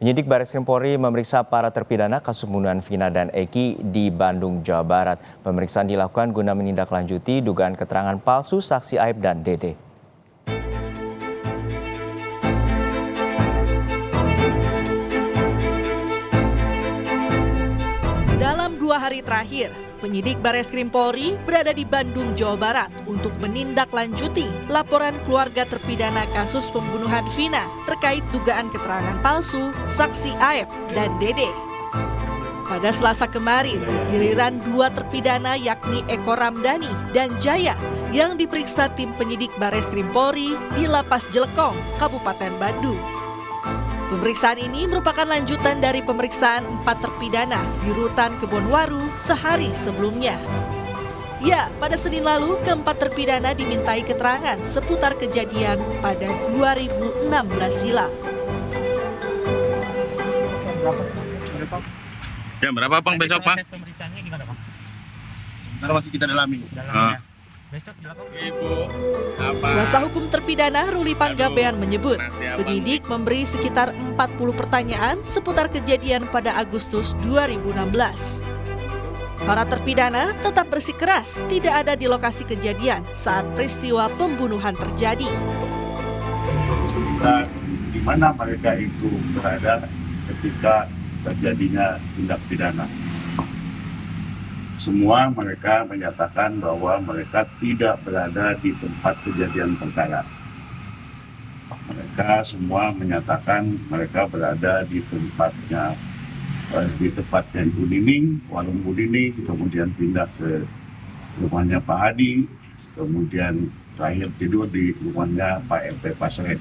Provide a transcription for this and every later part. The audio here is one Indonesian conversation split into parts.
Penyidik Bareskrim Polri memeriksa para terpidana kasus pembunuhan Vina dan Eki di Bandung, Jawa Barat. Pemeriksaan dilakukan guna menindaklanjuti dugaan keterangan palsu saksi Aib dan Dede. Dalam 2 hari terakhir, penyidik Bareskrim Polri berada di Bandung, Jawa Barat untuk menindaklanjuti laporan keluarga terpidana kasus pembunuhan Vina terkait dugaan keterangan palsu saksi Aib dan Dede. Pada Selasa kemarin, giliran 2 terpidana yakni Eko Ramdhani dan Jaya yang diperiksa tim penyidik Bareskrim Polri di Lapas Jelekong, Kabupaten Bandung. Pemeriksaan ini merupakan lanjutan dari pemeriksaan 4 terpidana di Rutan Kebonwaru sehari sebelumnya. Ya, pada Senin lalu keempat terpidana dimintai keterangan seputar kejadian pada 2016 silam. Jam berapa Bang besok Bang? Pemeriksaannya gimana Bang? Ntar masih kita dalami. Besok dilakukan. Ibu, apa? Kuasa hukum terpidana Ruli Panggabean menyebut penyidik memberi sekitar 40 pertanyaan seputar kejadian pada Agustus 2016. Para terpidana tetap bersikeras tidak ada di lokasi kejadian saat peristiwa pembunuhan terjadi. Sekitar di mana mereka itu berada ketika terjadinya tindak pidana. Semua mereka menyatakan bahwa mereka tidak berada di tempat kejadian perkara. Mereka semua menyatakan mereka berada di tempatnya, di tempatnya Ibu Nining, warung Bu Nining, kemudian pindah ke rumahnya Pak Hadi, kemudian terakhir tidur di rumahnya Pak RT Pasret.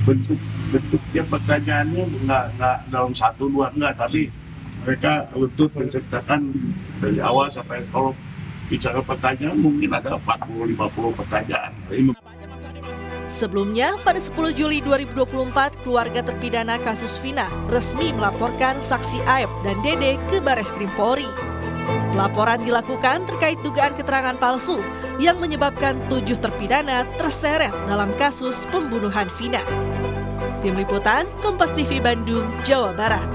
Bentuknya pertanyaannya nggak dalam 1-2 enggak, tapi mereka untuk menceritakan dari awal sampai kalau bicara pertanyaan mungkin ada 40-50 pertanyaan. Sebelumnya, pada 10 Juli 2024, keluarga terpidana kasus Vina resmi melaporkan saksi Aib dan Dede ke Bareskrim Polri. Laporan dilakukan terkait dugaan keterangan palsu yang menyebabkan 7 terpidana terseret dalam kasus pembunuhan Vina. Tim Liputan, Kompas TV Bandung, Jawa Barat.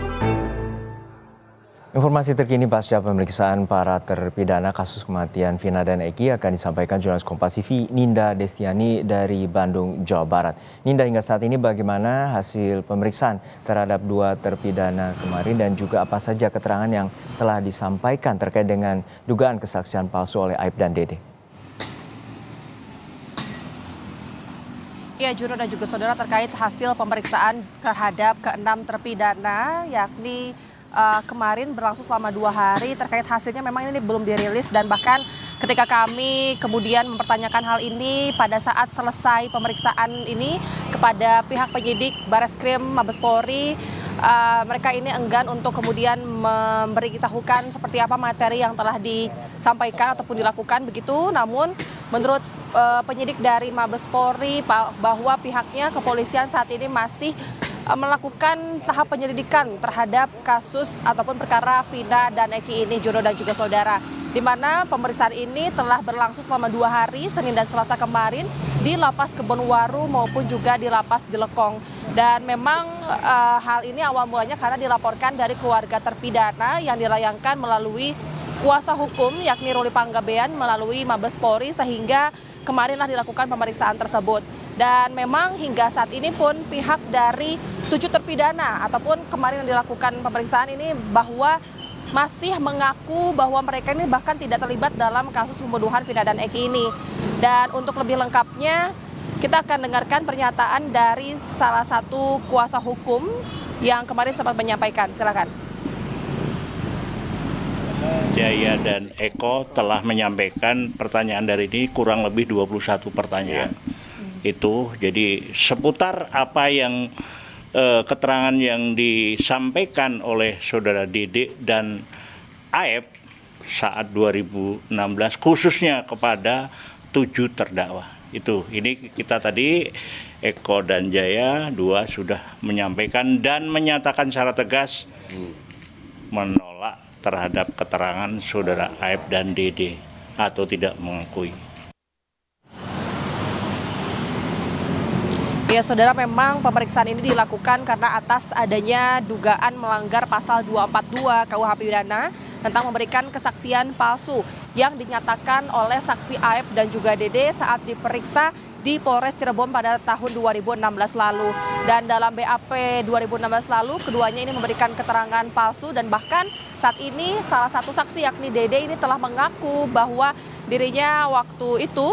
Informasi terkini pasca pemeriksaan para terpidana kasus kematian Vina dan Eki akan disampaikan jurnalis Kompas TV Ninda Destiani dari Bandung, Jawa Barat. Ninda, hingga saat ini bagaimana hasil pemeriksaan terhadap 2 terpidana kemarin dan juga apa saja keterangan yang telah disampaikan terkait dengan dugaan kesaksian palsu oleh Aib dan Dede? Ya, Juno dan juga saudara, terkait hasil pemeriksaan terhadap ke-6 terpidana yakni kemarin berlangsung selama 2 hari. Terkait hasilnya memang ini belum dirilis, dan bahkan ketika kami kemudian mempertanyakan hal ini pada saat selesai pemeriksaan ini kepada pihak penyidik Bareskrim Mabes Polri, mereka ini enggan untuk kemudian memberitahukan seperti apa materi yang telah disampaikan ataupun dilakukan begitu. Namun menurut penyidik dari Mabes Polri bahwa pihaknya kepolisian saat ini masih melakukan tahap penyelidikan terhadap kasus ataupun perkara Vina dan Eki ini, Jono dan juga saudara, di mana pemeriksaan ini telah berlangsung selama 2 hari, Senin dan Selasa kemarin, di Lapas Kebonwaru maupun juga di Lapas Jelekong. Dan memang hal ini awal mulanya karena dilaporkan dari keluarga terpidana yang dilayangkan melalui kuasa hukum yakni Ruli Panggabean melalui Mabes Polri, sehingga kemarinlah dilakukan pemeriksaan tersebut. Dan memang hingga saat ini pun pihak dari 7 terpidana ataupun kemarin yang dilakukan pemeriksaan ini bahwa masih mengaku bahwa mereka ini bahkan tidak terlibat dalam kasus pembunuhan Vina dan Eki ini. Dan untuk lebih lengkapnya kita akan dengarkan pernyataan dari salah satu kuasa hukum yang kemarin sempat menyampaikan. Silakan. Jaya dan Eko telah menyampaikan pertanyaan dari ini kurang lebih 21 pertanyaan. Itu jadi seputar apa yang keterangan yang disampaikan oleh saudara Dede dan Aib saat 2016 khususnya kepada 7 terdakwa. Itu ini kita tadi Eko dan Jaya 2 sudah menyampaikan dan menyatakan secara tegas menolak terhadap keterangan saudara Aib dan Dede atau tidak mengakui. Ya, saudara, memang pemeriksaan ini dilakukan karena atas adanya dugaan melanggar pasal 242 KUH Pidana tentang memberikan kesaksian palsu yang dinyatakan oleh saksi Aep dan juga Dede saat diperiksa di Polres Cirebon pada tahun 2016 lalu. Dan dalam BAP 2016 lalu, keduanya ini memberikan keterangan palsu dan bahkan saat ini salah satu saksi yakni Dede ini telah mengaku bahwa dirinya waktu itu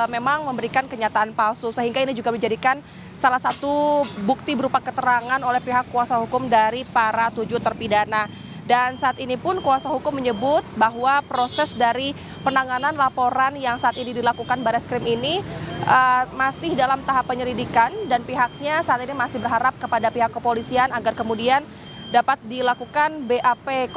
memang memberikan kenyataan palsu, sehingga ini juga menjadikan salah satu bukti berupa keterangan oleh pihak kuasa hukum dari para 7 terpidana. Dan saat ini pun kuasa hukum menyebut bahwa proses dari penanganan laporan yang saat ini dilakukan Bareskrim ini masih dalam tahap penyelidikan dan pihaknya saat ini masih berharap kepada pihak kepolisian agar kemudian dapat dilakukan BAP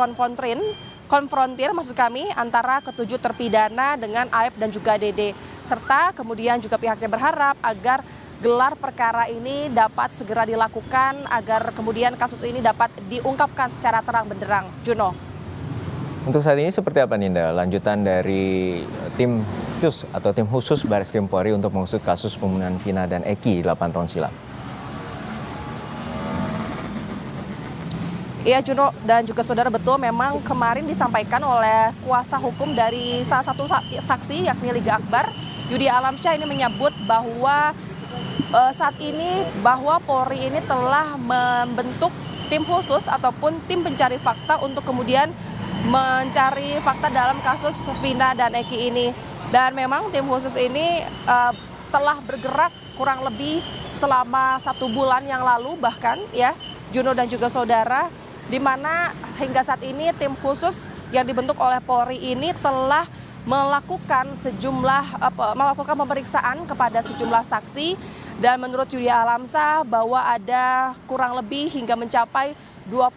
konfrontir maksud kami antara ketujuh terpidana dengan Aep dan juga Dede. Serta kemudian juga pihaknya berharap agar gelar perkara ini dapat segera dilakukan agar kemudian kasus ini dapat diungkapkan secara terang benderang. Juno. Untuk saat ini seperti apa Ninda lanjutan dari tim khusus Bareskrim Polri untuk mengusut kasus pembunuhan Vina dan Eki 8 tahun silam? Iya, Juno dan juga saudara, betul memang kemarin disampaikan oleh kuasa hukum dari salah satu saksi yakni Liga Akbar, Yudi Alamsyah, ini menyebut bahwa saat ini bahwa Polri ini telah membentuk tim khusus ataupun tim pencari fakta untuk kemudian mencari fakta dalam kasus Vina dan Eki ini. Dan memang tim khusus ini telah bergerak kurang lebih selama 1 bulan yang lalu bahkan ya, Juno dan juga saudara, di mana hingga saat ini tim khusus yang dibentuk oleh Polri ini telah melakukan pemeriksaan kepada sejumlah saksi. Dan menurut Yudi Alamsyah bahwa ada kurang lebih hingga mencapai 20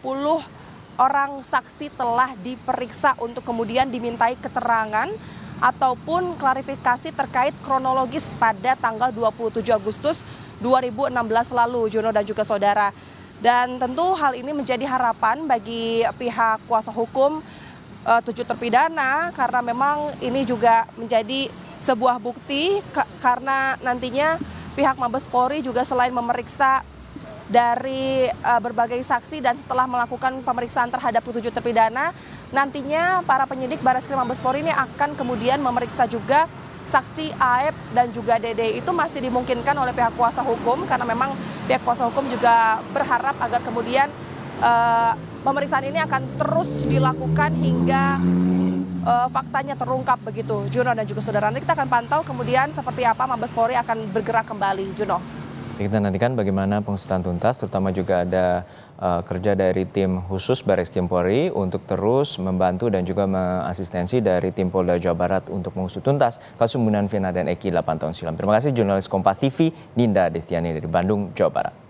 orang saksi telah diperiksa untuk kemudian dimintai keterangan ataupun klarifikasi terkait kronologis pada tanggal 27 Agustus 2016 lalu, Juno dan juga saudara. Dan tentu hal ini menjadi harapan bagi pihak kuasa hukum 7 terpidana karena memang ini juga menjadi sebuah bukti karena nantinya pihak Mabes Polri juga selain memeriksa dari berbagai saksi dan setelah melakukan pemeriksaan terhadap 7 terpidana, nantinya para penyidik Bareskrim Mabes Polri ini akan kemudian memeriksa juga saksi Aep dan juga Dede. Itu masih dimungkinkan oleh pihak kuasa hukum karena memang pihak kuasa hukum juga berharap agar kemudian pemeriksaan ini akan terus dilakukan hingga faktanya terungkap begitu, Juno dan juga saudara. Nanti kita akan pantau kemudian seperti apa Mabes Polri akan bergerak kembali, Juno. Kita nantikan bagaimana pengusutan tuntas, terutama juga ada kerja dari tim khusus Bareskrim Polri untuk terus membantu dan juga mengasistensi dari tim Polda Jawa Barat untuk mengusut tuntas kasus pembunuhan Vina dan Eki 8 tahun silam. Terima kasih jurnalis Kompas TV Ninda Destiani dari Bandung, Jawa Barat.